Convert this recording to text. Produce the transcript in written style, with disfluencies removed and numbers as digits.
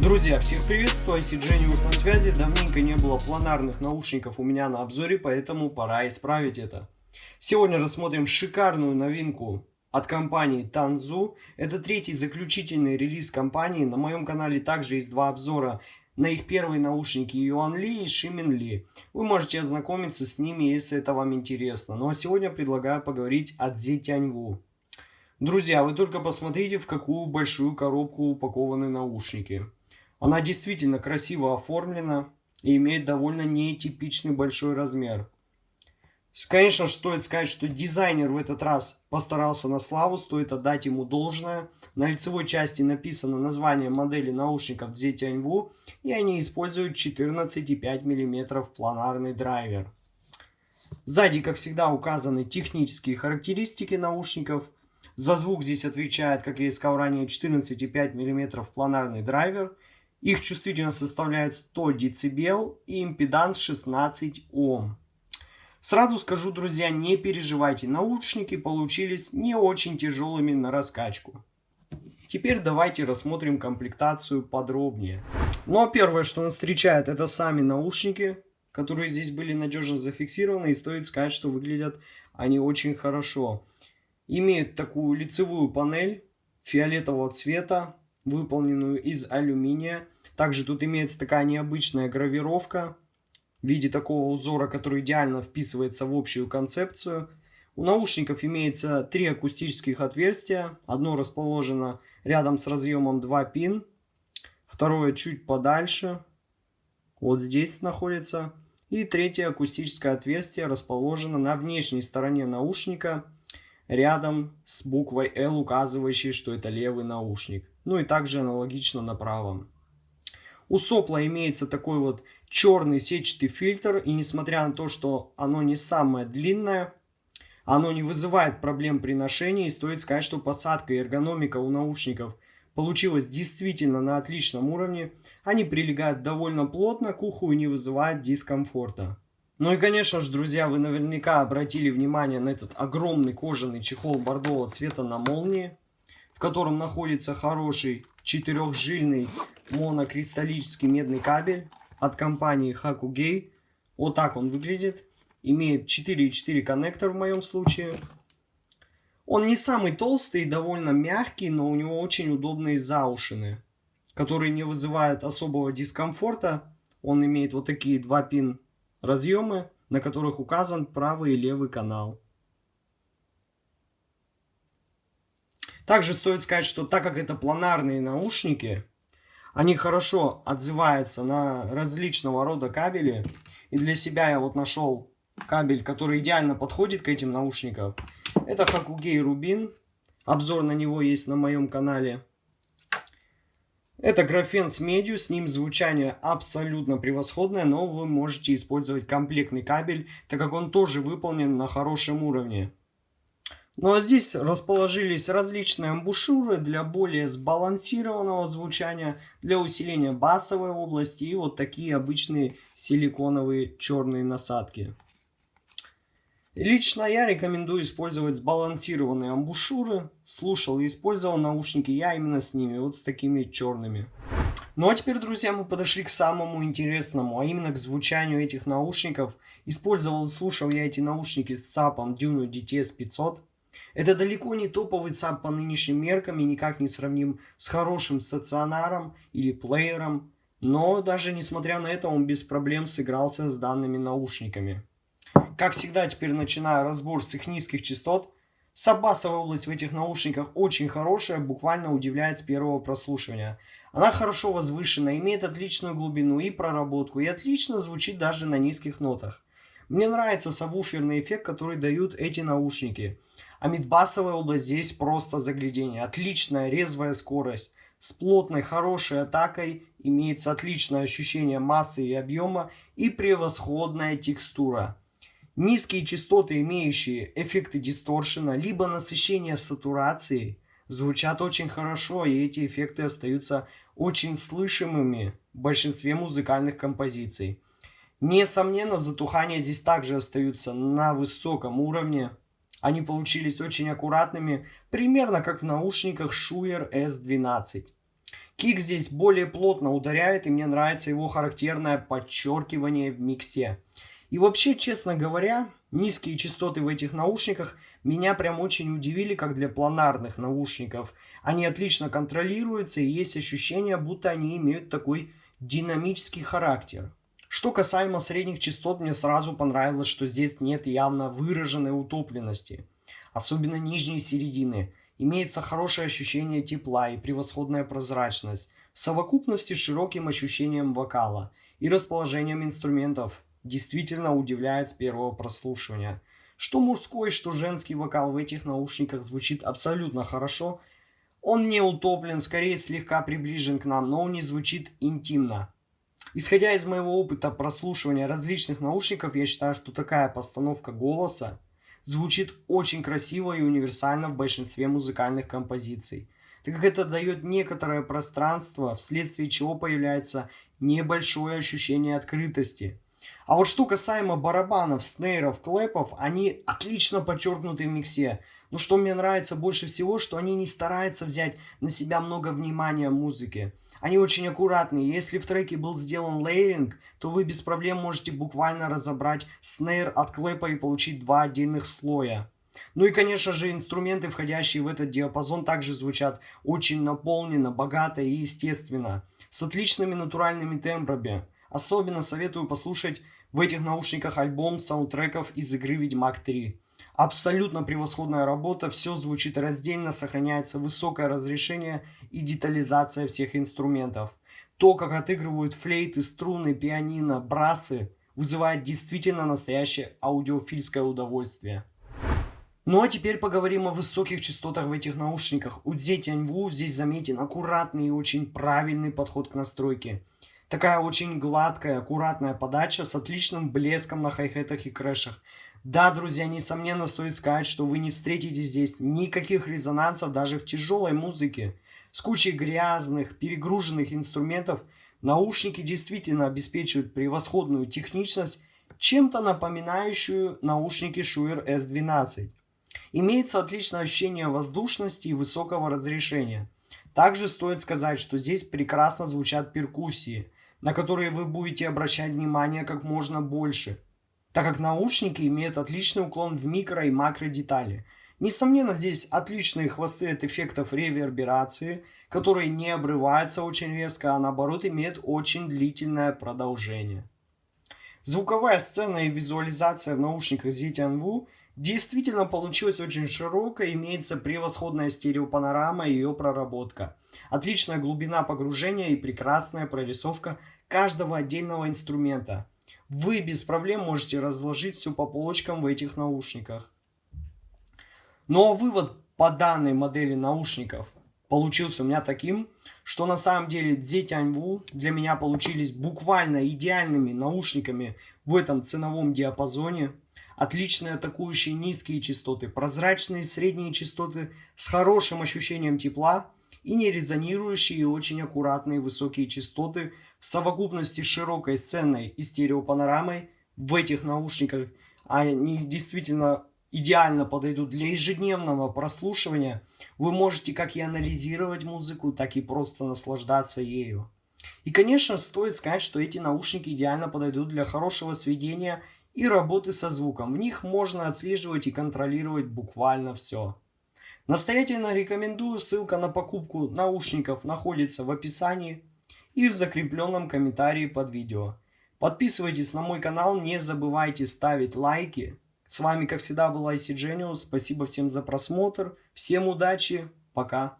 Друзья, всех приветствую, IC Genius на связи. Давненько не было планарных наушников у меня на обзоре, поэтому пора исправить это. Сегодня рассмотрим шикарную новинку от компании Tanzu. Это третий заключительный релиз компании. На моем канале также есть два обзора на их первые наушники Yuanli и Shiminli. Вы можете ознакомиться с ними, если это вам интересно. Ну а сегодня предлагаю поговорить о Zetianwu. Друзья, вы только посмотрите, в какую большую коробку упакованы наушники. Она действительно красиво оформлена и имеет довольно нетипичный большой размер. Конечно, стоит сказать, что дизайнер в этот раз постарался на славу, стоит отдать ему должное. На лицевой части написано название модели наушников Zetianwu, и они используют 14,5 мм планарный драйвер. Сзади, как всегда, указаны технические характеристики наушников. За звук здесь отвечает, как я и сказал ранее, 14,5 мм планарный драйвер. Их чувствительность составляет 100 дБ и импеданс 16 Ом. Сразу скажу, друзья, не переживайте, наушники получились не очень тяжелыми на раскачку. Теперь давайте рассмотрим комплектацию подробнее. Ну а первое, что нас встречает, это сами наушники, которые здесь были надежно зафиксированы, и стоит сказать, что выглядят они очень хорошо. Имеют такую лицевую панель фиолетового цвета, выполненную из алюминия. Также тут имеется такая необычная гравировка в виде такого узора, который идеально вписывается в общую концепцию. У наушников имеется три акустических отверстия. Одно расположено рядом с разъемом 2 пин, второе чуть подальше, вот здесь находится. И третье акустическое отверстие расположено на внешней стороне наушника, рядом с буквой L, указывающей, что это левый наушник. Ну и также аналогично на правом. У сопла имеется такой вот черный сетчатый фильтр. И несмотря на то, что оно не самое длинное, оно не вызывает проблем при ношении. И стоит сказать, что посадка и эргономика у наушников получилась действительно на отличном уровне. Они прилегают довольно плотно к уху и не вызывают дискомфорта. Ну и конечно же, друзья, вы наверняка обратили внимание на этот огромный кожаный чехол бордового цвета на молнии, в котором находится хороший четырехжильный монокристаллический медный кабель от компании Hakugei. Вот так он выглядит. Имеет 4,4 коннектор в моем случае. Он не самый толстый и довольно мягкий, но у него очень удобные заушины, которые не вызывают особого дискомфорта. Он имеет вот такие 2 пин разъемы, на которых указан правый и левый канал. Также стоит сказать, что так как это планарные наушники, они хорошо отзываются на различного рода кабели. И для себя я вот нашел кабель, который идеально подходит к этим наушникам. Это Hakugei Rubin. Обзор на него есть на моем канале. Это графен с медью, с ним звучание абсолютно превосходное, но вы можете использовать комплектный кабель, так как он тоже выполнен на хорошем уровне. Ну а здесь расположились различные амбушюры для более сбалансированного звучания, для усиления басовой области и вот такие обычные силиконовые черные насадки. Лично я рекомендую использовать сбалансированные амбушюры. Слушал и использовал наушники я именно с ними, вот с такими черными. Ну а теперь, друзья, мы подошли к самому интересному, а именно к звучанию этих наушников. Использовал и слушал я эти наушники с ЦАПом Dyno DTS 500. Это далеко не топовый ЦАП по нынешним меркам и никак не сравним с хорошим стационаром или плеером. Но даже несмотря на это, он без проблем сыгрался с данными наушниками. Как всегда, теперь начинаю разбор с их низких частот. Басовая область в этих наушниках очень хорошая, буквально удивляет с первого прослушивания. Она хорошо возвышена, имеет отличную глубину и проработку, и отлично звучит даже на низких нотах. Мне нравится сабвуферный эффект, который дают эти наушники. А мидбасовая область здесь просто заглядение. Отличная резвая скорость. С плотной, хорошей атакой имеется отличное ощущение массы и объема и превосходная текстура. Низкие частоты, имеющие эффекты дисторшена, либо насыщения сатурацией, звучат очень хорошо, и эти эффекты остаются очень слышимыми в большинстве музыкальных композиций. Несомненно, затухания здесь также остаются на высоком уровне. Они получились очень аккуратными, примерно как в наушниках Shure S12. Кик здесь более плотно ударяет, и мне нравится его характерное подчеркивание в миксе. И вообще, честно говоря, низкие частоты в этих наушниках меня прям очень удивили, как для планарных наушников. Они отлично контролируются, и есть ощущение, будто они имеют такой динамический характер. Что касаемо средних частот, мне сразу понравилось, что здесь нет явно выраженной утопленности, особенно нижней середины. Имеется хорошее ощущение тепла и превосходная прозрачность, в совокупности с широким ощущением вокала и расположением инструментов. Действительно удивляет с первого прослушивания. Что мужской, что женский вокал в этих наушниках звучит абсолютно хорошо. Он не утоплен, скорее слегка приближен к нам, но он не звучит интимно. Исходя из моего опыта прослушивания различных наушников, я считаю, что такая постановка голоса звучит очень красиво и универсально в большинстве музыкальных композиций, так как это дает некоторое пространство, вследствие чего появляется небольшое ощущение открытости. А вот что касаемо барабанов, снейров, клэпов, они отлично подчеркнуты в миксе. Но что мне нравится больше всего, что они не стараются взять на себя много внимания в музыке. Они очень аккуратные. Если в треке был сделан лейеринг, то вы без проблем можете буквально разобрать снейр от клэпа и получить два отдельных слоя. Ну и, конечно же, инструменты, входящие в этот диапазон, также звучат очень наполненно, богато и естественно, с отличными натуральными тембрами. Особенно советую послушать в этих наушниках альбом саундтреков из игры Ведьмак 3. Абсолютно превосходная работа, все звучит раздельно, сохраняется высокое разрешение и детализация всех инструментов. То, как отыгрывают флейты, струны, пианино, брассы, вызывает действительно настоящее аудиофильское удовольствие. Ну а теперь поговорим о высоких частотах в этих наушниках. У Дзетяньву здесь заметен аккуратный и очень правильный подход к настройке. Такая очень гладкая, аккуратная подача с отличным блеском на хай-хетах и крэшах. Да, друзья, несомненно стоит сказать, что вы не встретите здесь никаких резонансов даже в тяжелой музыке. С кучей грязных, перегруженных инструментов наушники действительно обеспечивают превосходную техничность, чем-то напоминающую наушники Shure S12. Имеется отличное ощущение воздушности и высокого разрешения. Также стоит сказать, что здесь прекрасно звучат перкуссии, на которые вы будете обращать внимание как можно больше, так как наушники имеют отличный уклон в микро и макро детали. Несомненно, здесь отличные хвосты от эффектов реверберации, которые не обрываются очень резко, а наоборот имеют очень длительное продолжение. Звуковая сцена и визуализация в наушниках ZTNV действительно получилась очень широкая, имеется превосходная стереопанорама и ее проработка, отличная глубина погружения и прекрасная прорисовка каждого отдельного инструмента. Вы без проблем можете разложить все по полочкам в этих наушниках. Ну а вывод по данной модели наушников получился у меня таким, что на самом деле Дзетяньву для меня получились буквально идеальными наушниками в этом ценовом диапазоне. Отличные атакующие низкие частоты, прозрачные средние частоты с хорошим ощущением тепла и не резонирующие и очень аккуратные высокие частоты в совокупности с широкой сценой и стереопанорамой в этих наушниках. Они действительно идеально подойдут для ежедневного прослушивания. Вы можете как и анализировать музыку, так и просто наслаждаться ею. И, конечно, стоит сказать, что эти наушники идеально подойдут для хорошего сведения и работы со звуком. В них можно отслеживать и контролировать буквально все. Настоятельно рекомендую, ссылка на покупку наушников находится в описании и в закрепленном комментарии под видео. Подписывайтесь на мой канал, не забывайте ставить лайки. С вами, как всегда, был IC Genius. Спасибо всем за просмотр. Всем удачи. Пока.